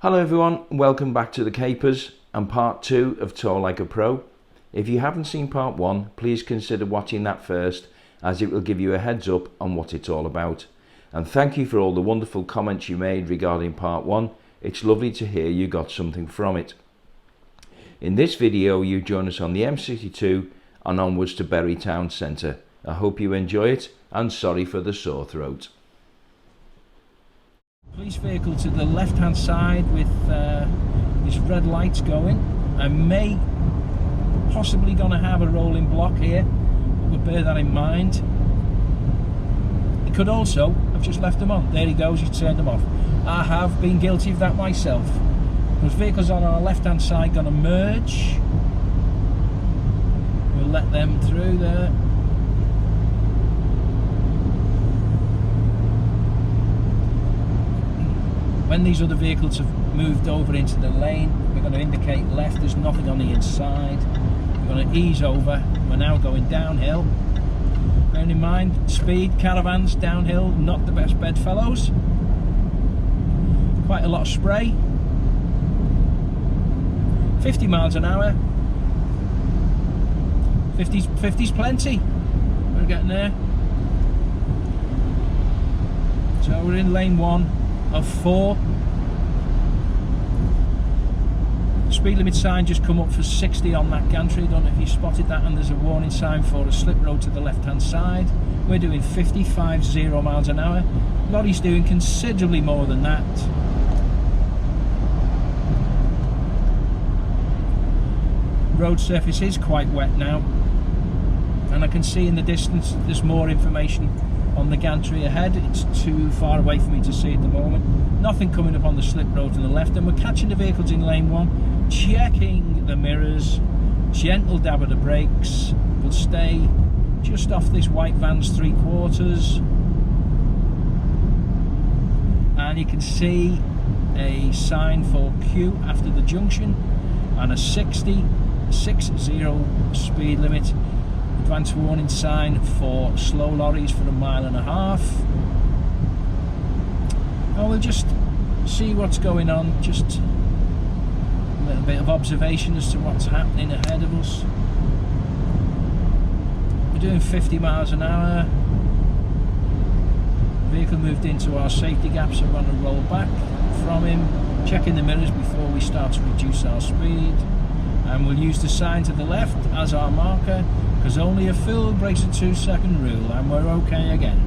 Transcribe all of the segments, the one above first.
Hello everyone, welcome back to the Capers and part 2 of Tour Like a Pro. If you haven't seen part 1, please consider watching that first, as it will give you a heads up on what it's all about. And thank you for all the wonderful comments you made regarding part 1. It's lovely to hear you got something from it. In this video you join us on the M62 and onwards to Bury Town Centre. I hope you enjoy it, and sorry for the sore throat. Police vehicle to the left hand side with these red lights going. I may possibly gonna have a rolling block here, but we'll bear that in mind. He could also have just left them on. There he goes, he's turned them off. I have been guilty of that myself. Those vehicles on our left hand side gonna merge. We'll let them through there. When these other vehicles have moved over into the lane, we're going to indicate left. There's nothing on the inside. We're going to ease over. We're now going downhill. Bearing in mind, speed, caravans, downhill, not the best bedfellows. Quite a lot of spray. 50 miles an hour. 50's plenty. We're getting there. So we're in lane 1 of 4. Speed limit sign just come up for 60 on that gantry. Don't know if you spotted that, and there's a warning sign for a slip road to the left hand side. We're doing 50 miles an hour. Lorry's doing considerably more than that. Road surface is quite wet now, and I can see in the distance there's more information on the gantry ahead. It's too far away for me to see at the moment. Nothing coming up on the slip road to the left, and we're catching the vehicles in lane 1, checking the mirrors, gentle dab of the brakes. We'll stay just off this white van's 3/4, and you can see a sign for Q after the junction and a 60 speed limit. Advanced warning sign for slow lorries for 1.5 miles. And we'll just see what's going on, just a little bit of observation as to what's happening ahead of us. We're doing 50 miles an hour. The vehicle moved into our safety gap, so we're going to roll back from him, checking the mirrors before we start to reduce our speed. And we'll use the sign to the left as our marker, because only a fool breaks a 2-second rule, and we're okay again.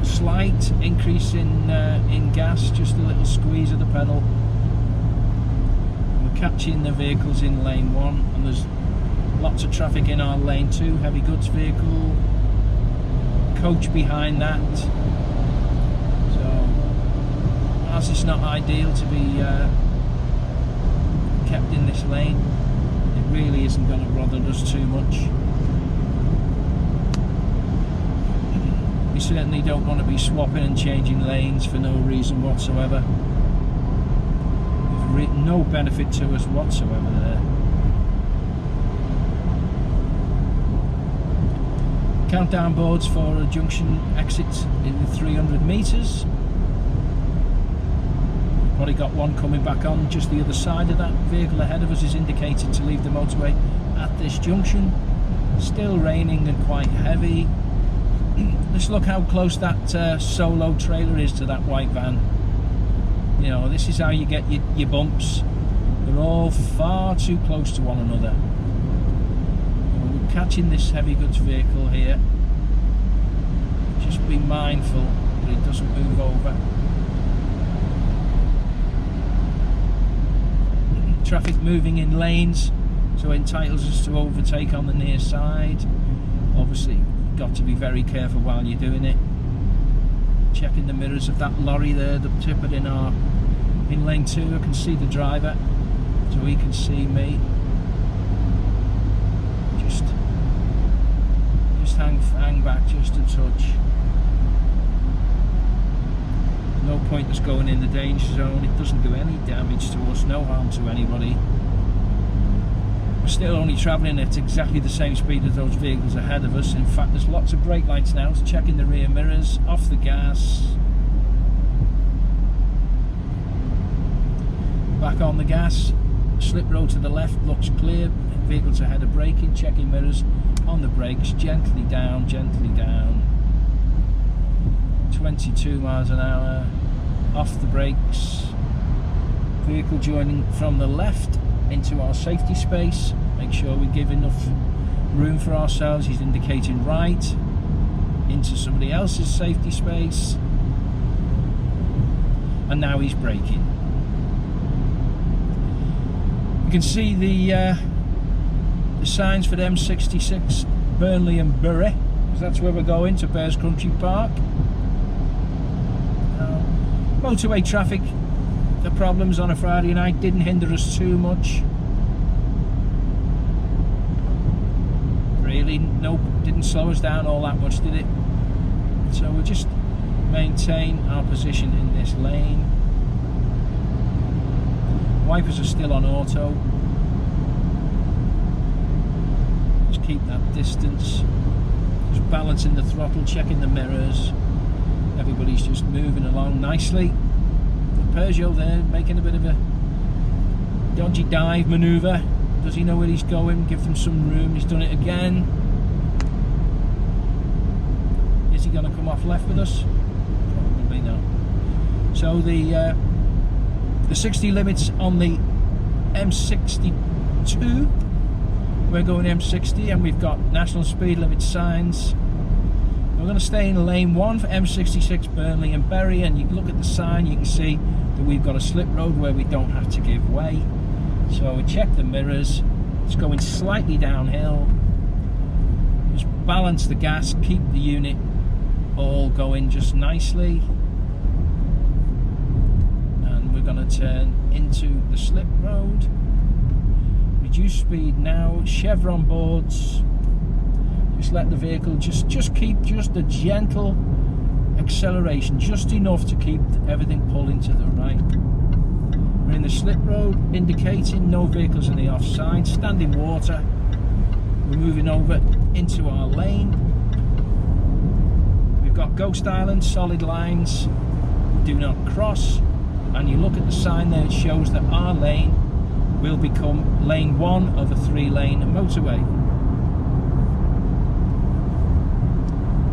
Slight increase in gas, just a little squeeze of the pedal. We're catching the vehicles in lane 1, and there's lots of traffic in our lane 2. Heavy goods vehicle, coach behind that. So, as it's not ideal to be kept in this lane, it really isn't going to bother us too much. We certainly don't want to be swapping and changing lanes for no reason whatsoever. There's no benefit to us whatsoever there. Countdown boards for a junction exit in 300 metres. Probably got one coming back on just the other side of that. Vehicle ahead of us is indicated to leave the motorway at this junction. Still raining and quite heavy. Let's look how close that solo trailer is to that white van. You know, this is how you get your bumps. They're all far too close to one another. We're catching this heavy goods vehicle here. Just be mindful that it doesn't move over. Traffic moving in lanes, so it entitles us to overtake on the near side. Obviously, you've got to be very careful while you're doing it. Checking the mirrors of that lorry there, the tipper in lane 2. I can see the driver, so he can see me. Just hang back just a touch. No point us going in the danger zone. It doesn't do any damage to us, no harm to anybody. We're still only travelling at exactly the same speed as those vehicles ahead of us. In fact, there's lots of brake lights now. It's checking the rear mirrors, off the gas. back on the gas. Slip road to the left looks clear. Vehicles ahead are braking, checking mirrors, on the brakes, gently down, 22 miles an hour, off the brakes. Vehicle joining from the left into our safety space. Make sure we give enough room for ourselves. He's indicating right into somebody else's safety space, and now he's braking. You can see the signs for the M66 Burnley and Bury, because that's where we're going, to Bears Country Park. Motorway traffic, the problems on a Friday night didn't hinder us too much. Really, nope, didn't slow us down all that much, did it? So we'll just maintain our position in this lane. Wipers are still on auto. Just keep that distance. Just balancing the throttle, checking the mirrors. Everybody's just moving along nicely. The Peugeot there making a bit of a dodgy dive manoeuvre. Does he know where he's going? Give them some room. He's done it again. Is he going to come off left with us? Probably not. So the 60 limits on the M62. We're going M60, and we've got national speed limit signs. We're going to stay in lane 1 for M66 Burnley and Bury, and you look at the sign, you can see that we've got a slip road where we don't have to give way. So we check the mirrors. It's going slightly downhill. Just balance the gas, keep the unit all going just nicely. And we're going to turn into the slip road. Reduce speed now, chevron boards. Just let the vehicle just keep just a gentle acceleration, just enough to keep everything pulling to the right. We're in the slip road, indicating no vehicles on the offside. Standing water. We're moving over into our lane. We've got Ghost Island, solid lines, do not cross. And you look at the sign there, it shows that our lane will become lane 1 of a 3-lane motorway.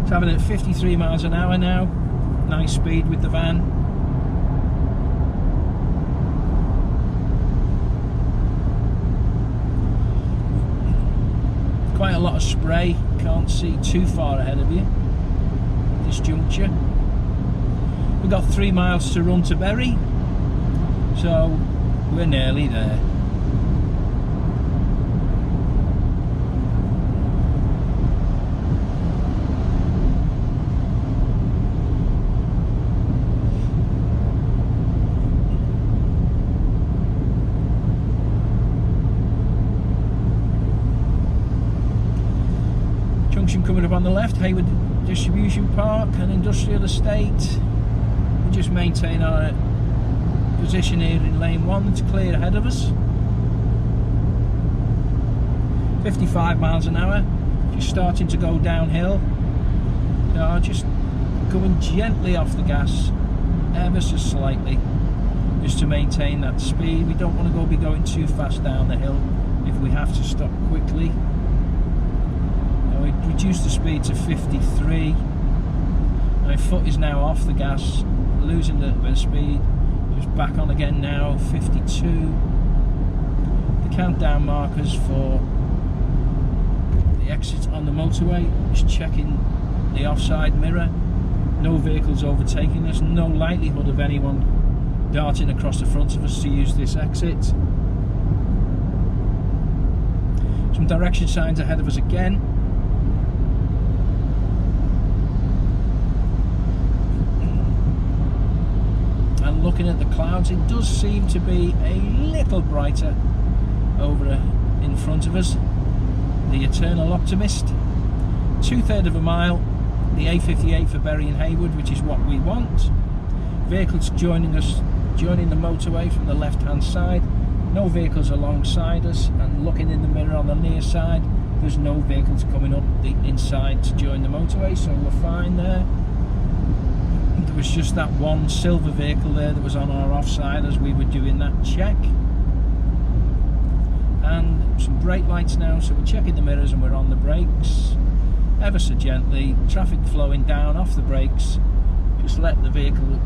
Travelling at 53 miles an hour now. Nice speed with the van. Quite a lot of spray. Can't see too far ahead of you at this juncture. We've got 3 miles to run to Bury, so we're nearly there. Coming up on the left, Hayward Distribution Park and Industrial Estate. We just maintain our position here in lane 1. It's clear ahead of us. 55 miles an hour, just starting to go downhill. Just going gently off the gas, ever so slightly, just to maintain that speed. We don't want to be going too fast down the hill if we have to stop quickly. We reduced the speed to 53. My foot is now off the gas, losing a little bit of speed. Just back on again now, 52. The countdown markers for the exit on the motorway. Just checking the offside mirror. No vehicles overtaking us. No likelihood of anyone darting across the front of us to use this exit. Some direction signs ahead of us again. Looking at the clouds, it does seem to be a little brighter over in front of us. The eternal optimist. 2/3 of a mile, the A58 for Bury and Hayward, which is what we want. Vehicles joining the motorway from the left hand side. No vehicles alongside us, and looking in the mirror on the near side, there's no vehicles coming up the inside to join the motorway, so we're fine there. there was just that one silver vehicle there that was on our offside as we were doing that check. And some brake lights now, so we're checking the mirrors and we're on the brakes ever so gently, traffic flowing down off the brakes. Just let the vehicle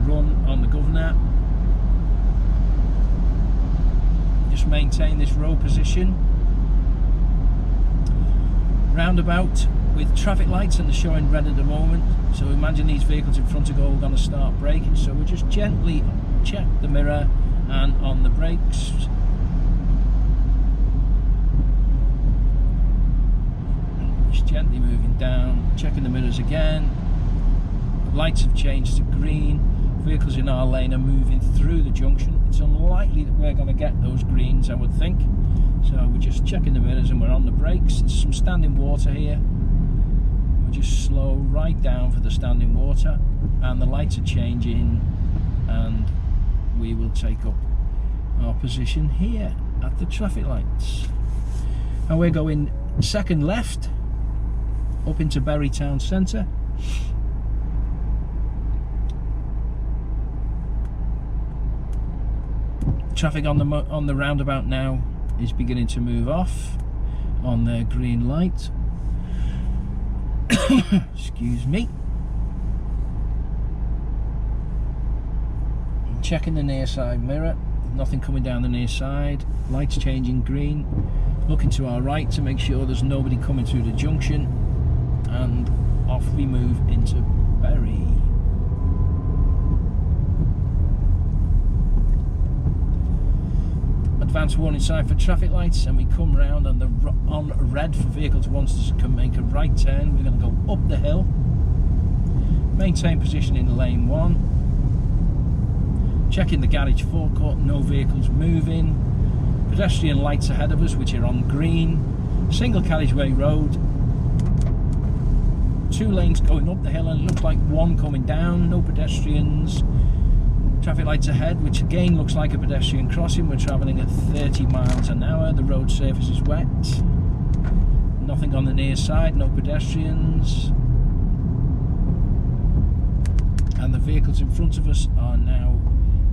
run on the governor. Just maintain this row position. Roundabout with traffic lights and they're showing red at the moment, so imagine these vehicles in front of you are going to start braking, so we'll just gently check the mirror and on the brakes. Just gently moving down, checking the mirrors again. Lights have changed to green. Vehicles in our lane are moving through the junction. It's unlikely that we're going to get those greens, I would think. So we're just checking the mirrors and we're on the brakes. There's some standing water here. We'll just slow right down for the standing water, and the lights are changing, and we will take up our position here at the traffic lights. And we're going second left up into Bury Town Centre. Traffic on the roundabout now is beginning to move off on their green light. Excuse me. Checking the near side mirror, nothing coming down the near side. Lights changing green. Looking to our right to make sure there's nobody coming through the junction, and off we move into Bury. Advance warning sign for traffic lights, and we come round on red for vehicles once can make a right turn. We're going to go up the hill, maintain position in lane 1, checking the garage forecourt, no vehicles moving, pedestrian lights ahead of us which are on green, single carriageway road, 2 lanes going up the hill and it looks like 1 coming down, no pedestrians. Traffic lights ahead, which again looks like a pedestrian crossing. We're travelling at 30 miles an hour. The road surface is wet. Nothing on the near side, no pedestrians. And the vehicles in front of us are now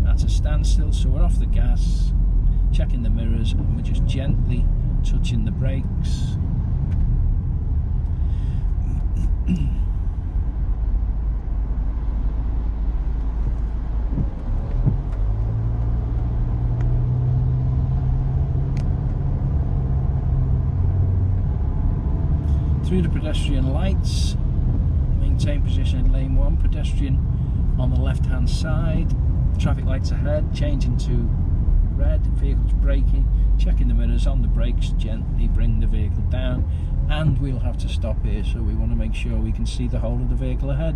at a standstill, so we're off the gas, checking the mirrors, and we're just gently touching the brakes. Through the pedestrian lights, maintain position in lane 1, pedestrian on the left hand side, traffic lights ahead, changing to red, vehicles braking, checking the mirrors, on the brakes, gently bring the vehicle down, and we'll have to stop here, so we want to make sure we can see the whole of the vehicle ahead.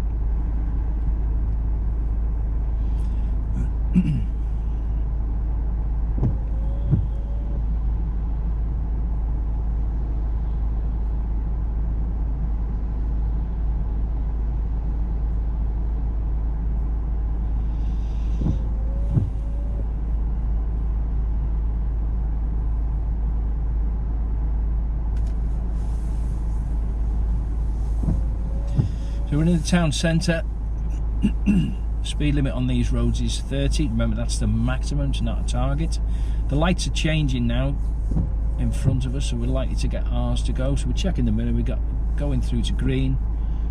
So we're in the town centre. Speed limit on these roads is 30. Remember, that's the maximum, it's not a target. The lights are changing now in front of us, so we're likely to get ours to go. So we're checking the mirror, we got going through to green,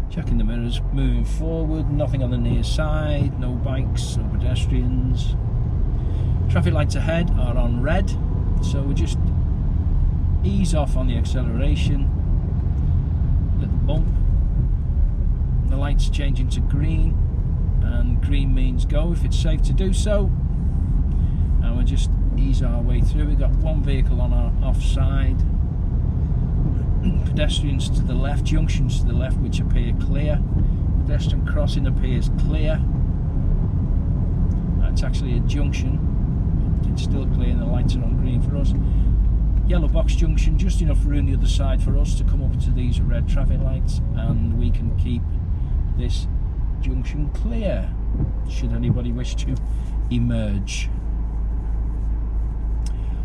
checking the mirrors, moving forward, nothing on the near side, no bikes, no pedestrians. Traffic lights ahead are on red, so we just ease off on the acceleration, little bump. The lights changing to green, and green means go if it's safe to do so, and we'll just ease our way through. We've got 1 vehicle on our offside, pedestrians to the left, junctions to the left which appear clear, pedestrian crossing appears clear. That's actually a junction, it's still clear and the lights are on green for us. Yellow box junction, just enough room the other side for us to come up to these red traffic lights, and we can keep this junction clear should anybody wish to emerge.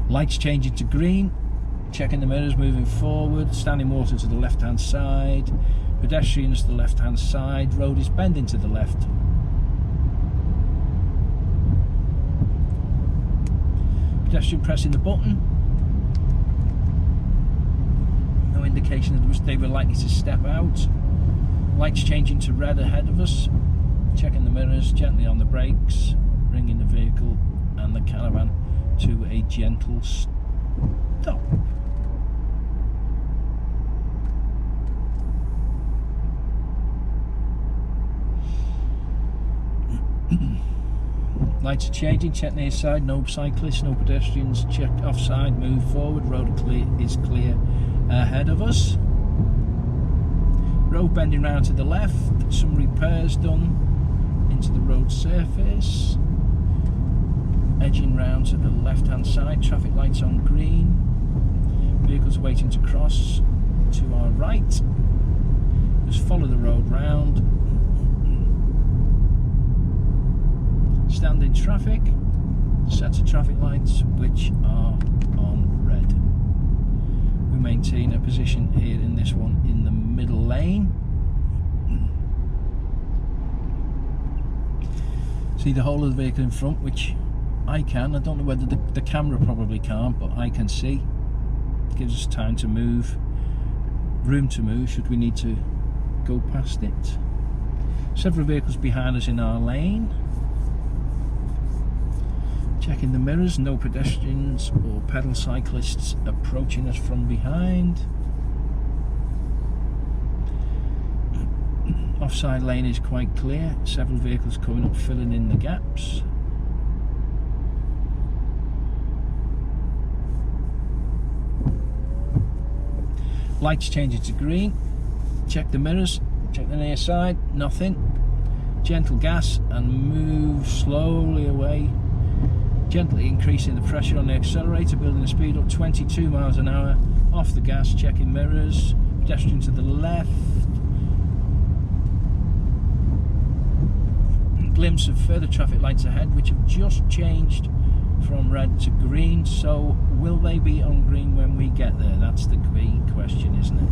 Lights changing to green, checking the mirrors, moving forward, standing water to the left hand side, pedestrians to the left hand side, road is bending to the left, Pedestrian pressing the button. No indication that they were likely to step out. Lights changing to red ahead of us. Checking the mirrors, gently on the brakes, bringing the vehicle and the caravan to a gentle stop. Lights are changing, check near side, no cyclists, no pedestrians, check offside, move forward, road is clear ahead of us. Road bending round to the left, some repairs done into the road surface. Edging round to the left hand side, traffic lights on green. Vehicles waiting to cross to our right. Just follow the road round. Standing traffic, set of traffic lights which are on red. We maintain a position here in this one in the middle lane. See the whole of the vehicle in front, which I can. I don't know whether the camera probably can't, but I can see. It gives us time to move, room to move should we need to go past it. Several vehicles behind us in our lane. Checking the mirrors, no pedestrians or pedal cyclists approaching us from behind. Offside lane is quite clear, several vehicles coming up filling in the gaps. Lights changing to green. Check the mirrors, check the near side, nothing. Gentle gas and move slowly away. Gently increasing the pressure on the accelerator, building the speed up 22 miles an hour. Off the gas, checking mirrors. Pedestrian to the left. Glimpse of further traffic lights ahead, which have just changed from red to green. So will they be on green when we get there? That's the key question, isn't it?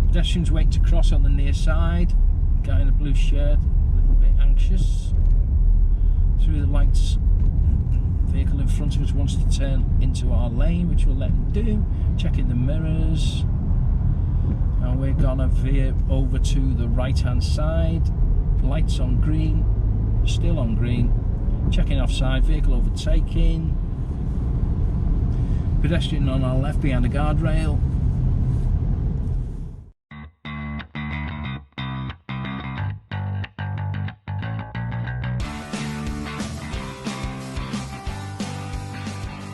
Pedestrians waiting to cross on the near side. Guy in a blue shirt, a little bit anxious. Through the lights. Vehicle in front of us wants to turn into our lane, which we'll let him do. Checking the mirrors. And we're gonna veer over to the right hand side. Lights on green, still on green. Checking offside, vehicle overtaking. Pedestrian on our left behind the guardrail.